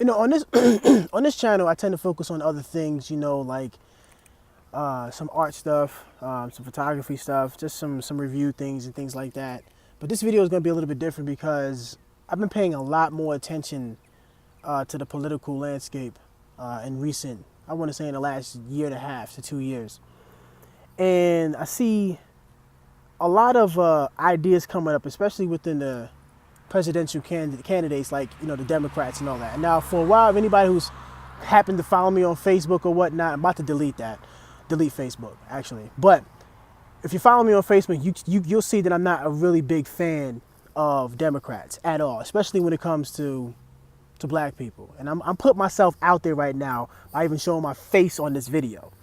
On this on this channel, I tend to focus on other things, like some art stuff, some photography stuff, just some review things and things like that. But this video is going to be a little bit different because I've been paying a lot more attention to the political landscape in recent, I want to say in the last year and a half to 2 years. And I see a lot of ideas coming up, especially within the presidential candidates, like, the Democrats and all that. Now, for a while, if anybody who's happened to follow me on Facebook or whatnot, I'm about to delete Facebook, actually. But if you follow me on Facebook, you'll see that I'm not a really big fan of Democrats at all, especially when it comes to black people. And I'm putting myself out there right now by even showing my face on this video.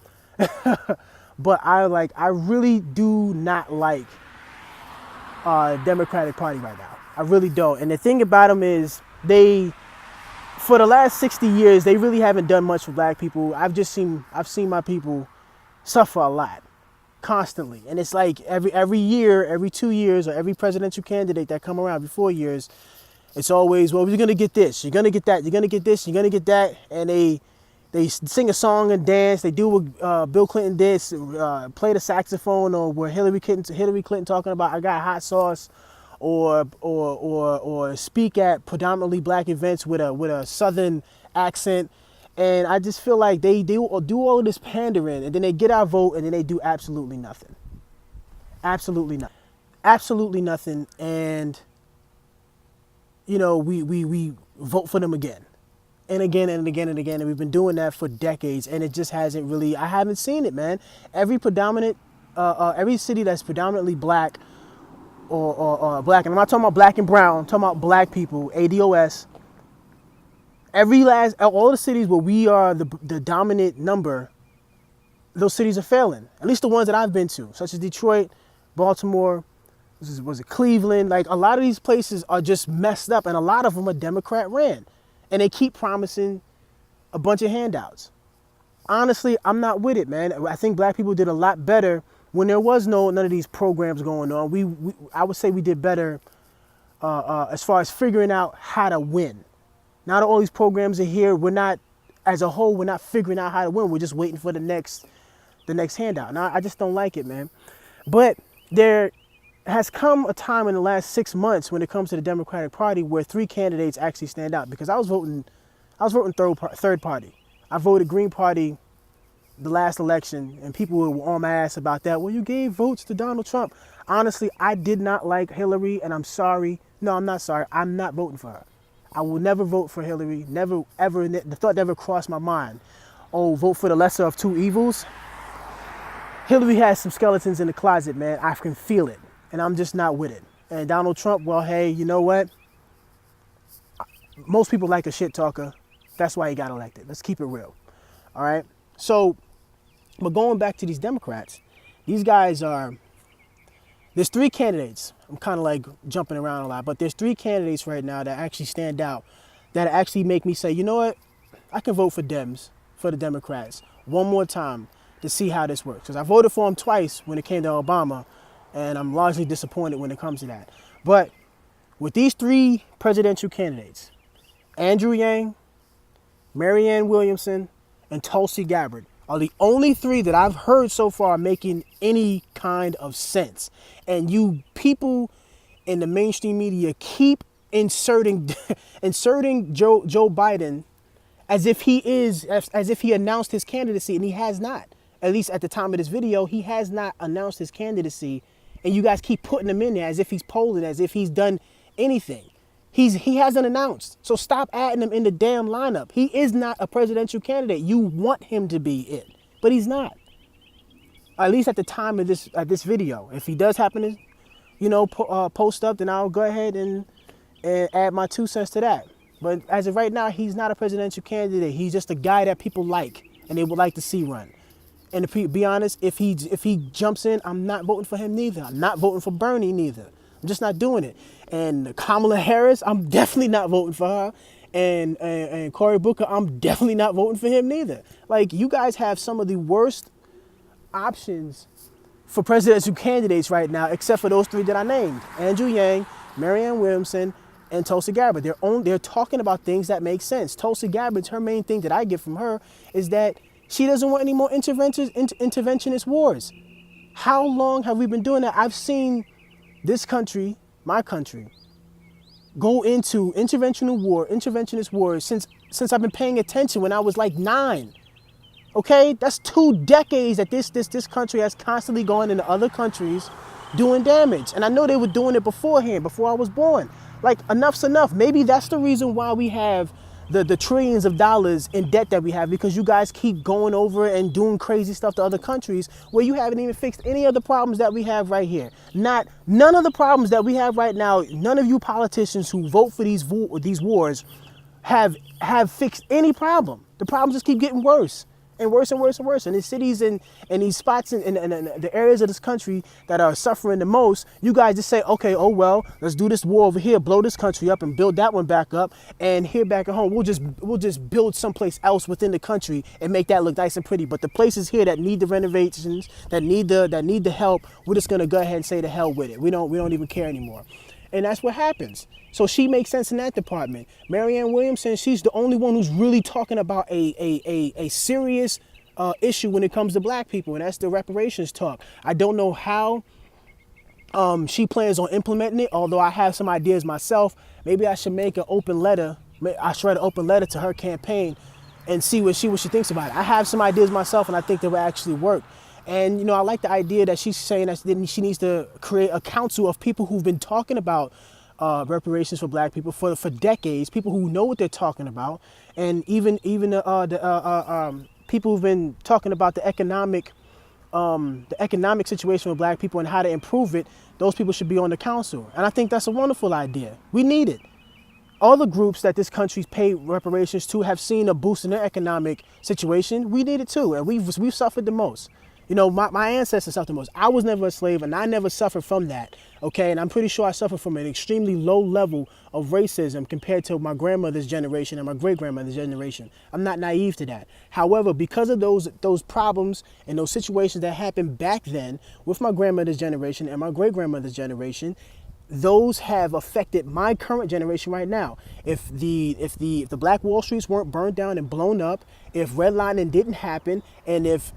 But I really do not like Democratic Party right now. I really don't. And the thing about them is for the last 60 years, they really haven't done much for black people. I've seen my people suffer a lot, constantly. And it's like every year, every 2 years, or every presidential candidate that come around every 4 years, it's always, well, you're going to get this, you're going to get that, you're going to get this, you're going to get that. And they sing a song and dance. They do what Bill Clinton did, play the saxophone, or where Hillary Clinton talking about, I got hot sauce, or speak at predominantly black events with a southern accent. And I just feel like they do all of this pandering, and then they get our vote, and then they do absolutely nothing. Absolutely nothing. Absolutely nothing. And we vote for them again and again and again and again, and we've been doing that for decades, and it just hasn't really, I haven't seen it, man. Every city that's predominantly black or black, and I'm not talking about black and brown, I'm talking about black people, ADOS. All the cities where we are the dominant number, those cities are failing. At least the ones that I've been to, such as Detroit, Baltimore, was it Cleveland? Like, a lot of these places are just messed up, and a lot of them are Democrat ran, and they keep promising a bunch of handouts. Honestly, I'm not with it, man. I think black people did a lot better when there was none of these programs going on. I would say we did better as far as figuring out how to win. Now that all these programs are here, as a whole, we're not figuring out how to win. We're just waiting for the next handout. Now, I just don't like it, man. But there has come a time in the last 6 months when it comes to the Democratic Party where 3 candidates actually stand out. Because I was voting third party. I voted Green Party the last election, and people were on my ass about that. Well, you gave votes to Donald Trump. Honestly, I did not like Hillary, and I'm sorry. No, I'm not sorry. I'm not voting for her. I will never vote for Hillary. Never, ever. The thought never crossed my mind. Oh, vote for the lesser of two evils. Hillary has some skeletons in the closet, man. I can feel it, and I'm just not with it. And Donald Trump, well, hey, you know what? Most people like a shit talker. That's why he got elected. Let's keep it real. All right? So, but going back to these Democrats, these guys there's 3 candidates. I'm kind of like jumping around a lot, but there's 3 candidates right now that actually stand out, that actually make me say, you know what? I can vote for the Democrats, one more time to see how this works. Because I voted for them twice when it came to Obama, and I'm largely disappointed when it comes to that. But with these 3 presidential candidates, Andrew Yang, Marianne Williamson, and Tulsi Gabbard, are the only 3 that I've heard so far making any kind of sense. And you people in the mainstream media keep inserting Joe Biden as if he announced his candidacy, and he has not. At least at the time of this video, he has not announced his candidacy, and you guys keep putting him in there as if he's polling, as if he's done anything. He hasn't announced. So stop adding him in the damn lineup. He is not a presidential candidate. You want him to be it, but he's not. At least at the time of this video. If he does happen to, post up, then I'll go ahead and add my 2 cents to that. But as of right now, he's not a presidential candidate. He's just a guy that people like and they would like to see run. And to be honest, if he jumps in, I'm not voting for him neither. I'm not voting for Bernie neither. I'm just not doing it. And Kamala Harris, I'm definitely not voting for her. And Cory Booker, I'm definitely not voting for him neither. Like, you guys have some of the worst options for presidential candidates right now, except for those 3 that I named: Andrew Yang, Marianne Williamson, and Tulsi Gabbard. They're talking about things that make sense. Tulsi Gabbard's, her main thing that I get from her is that she doesn't want any more interventionist wars. How long have we been doing that? I've seen this country, my country, go into interventionist wars since I've been paying attention when I was like 9. Okay, that's 2 decades that this country has constantly gone into other countries doing damage. And I know they were doing it beforehand, before I was born. Like, enough's enough. Maybe that's the reason why we have the trillions of dollars in debt that we have, because you guys keep going over and doing crazy stuff to other countries where you haven't even fixed any of the problems that we have right here. None of the problems that we have right now, none of you politicians who vote for these wars have fixed any problem. The problems just keep getting worse. And worse and worse and worse. And in cities and these spots in the areas of this country that are suffering the most, you guys just say, okay, oh well, let's do this war over here, blow this country up and build that one back up. And here back at home, we'll just build someplace else within the country and make that look nice and pretty. But the places here that need the renovations, that need the help, we're just gonna go ahead and say to hell with it. We don't even care anymore. And that's what happens. So she makes sense in that department. Marianne Williamson, she's the only one who's really talking about a serious issue when it comes to black people, and that's the reparations talk. I don't know how she plans on implementing it, although I have some ideas myself. Maybe I should make an open letter. I should write an open letter to her campaign and see what she thinks about it. I have some ideas myself, and I think they will actually work. And, you know, I like the idea that she's saying that she needs to create a council of people who've been talking about reparations for black people for decades, people who know what they're talking about, and even the people who've been talking about the economic situation with black people and how to improve it. Those people should be on the council. And I think that's a wonderful idea. We need it. All the groups that this country's paid reparations to have seen a boost in their economic situation. We need it too, and we've suffered the most. You know, my ancestors suffered the most. I was never a slave, and I never suffered from that, okay? And I'm pretty sure I suffered from an extremely low level of racism compared to my grandmother's generation and my great-grandmother's generation. I'm not naive to that. However, because of those problems and those situations that happened back then with my grandmother's generation and my great-grandmother's generation, those have affected my current generation right now. If the Black Wall Streets weren't burned down and blown up, if redlining didn't happen, and if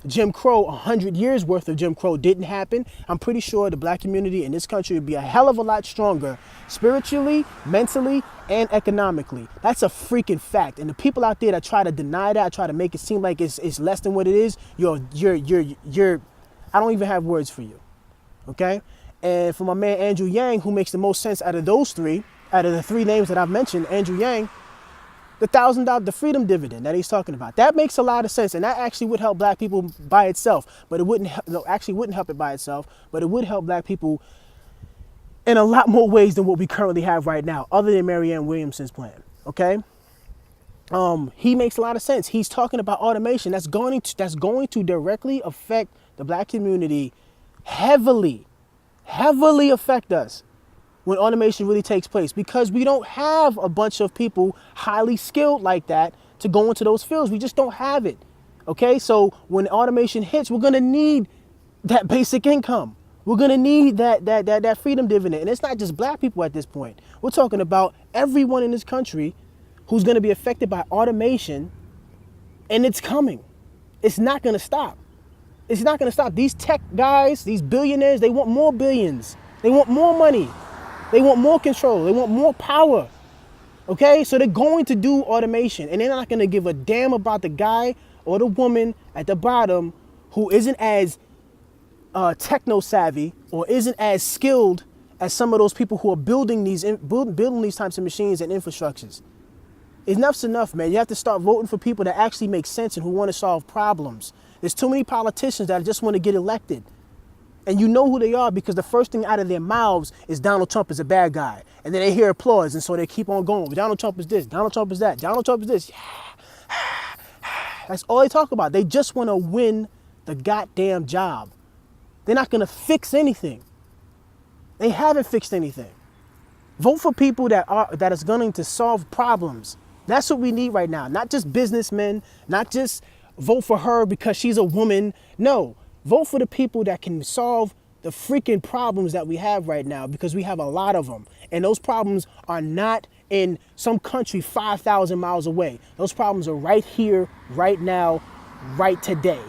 Jim Crow, 100 years worth of Jim Crow didn't happen, I'm pretty sure the black community in this country would be a hell of a lot stronger spiritually, mentally, and economically. That's a freaking fact. And the people out there that try to deny that, try to make it seem like it's less than what it is, you're I don't even have words for you. Okay? And for my man Andrew Yang, who makes the most sense out of those three, out of the 3 names that I've mentioned, Andrew Yang, the $1,000, the freedom dividend that he's talking about, that makes a lot of sense, and that actually would help black people by itself, but it wouldn't help it by itself, but it would help black people in a lot more ways than what we currently have right now, other than Marianne Williamson's plan. Okay, he makes a lot of sense. He's talking about automation that's going to directly affect the black community, heavily affect us when automation really takes place, because we don't have a bunch of people highly skilled like that to go into those fields. We just don't have it. Okay, so when automation hits, we're gonna need that basic income. We're gonna need that freedom dividend. And it's not just black people at this point. We're talking about everyone in this country who's gonna be affected by automation, and it's coming. It's not gonna stop. It's not gonna stop. These tech guys, these billionaires, they want more billions. They want more money. They want more control. They want more power. Okay? So they're going to do automation, and they're not gonna give a damn about the guy or the woman at the bottom who isn't as techno savvy or isn't as skilled as some of those people who are building these types of machines and infrastructures. Enough's enough, man. You have to start voting for people that actually make sense and who want to solve problems. There's too many politicians that just want to get elected. And you know who they are because the first thing out of their mouths is Donald Trump is a bad guy. And then they hear applause, and so they keep on going. Donald Trump is this, Donald Trump is that, Donald Trump is this. That's all they talk about. They just want to win the goddamn job. They're not going to fix anything. They haven't fixed anything. Vote for people that is going to solve problems. That's what we need right now. Not just businessmen, not just vote for her because she's a woman. No, vote for the people that can solve the freaking problems that we have right now, because we have a lot of them. And those problems are not in some country 5,000 miles away. Those problems are right here, right now, right today.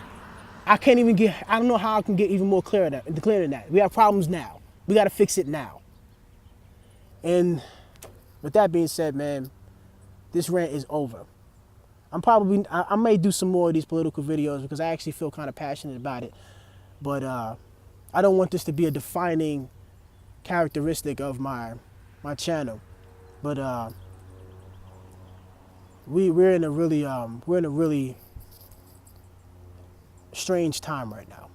I don't know how I can get even more clear than that. We have problems now. We got to fix it now. And with that being said, man, this rant is over. I may do some more of these political videos because I actually feel kind of passionate about it. But I don't want this to be a defining characteristic of my channel. But we're in a really strange time right now.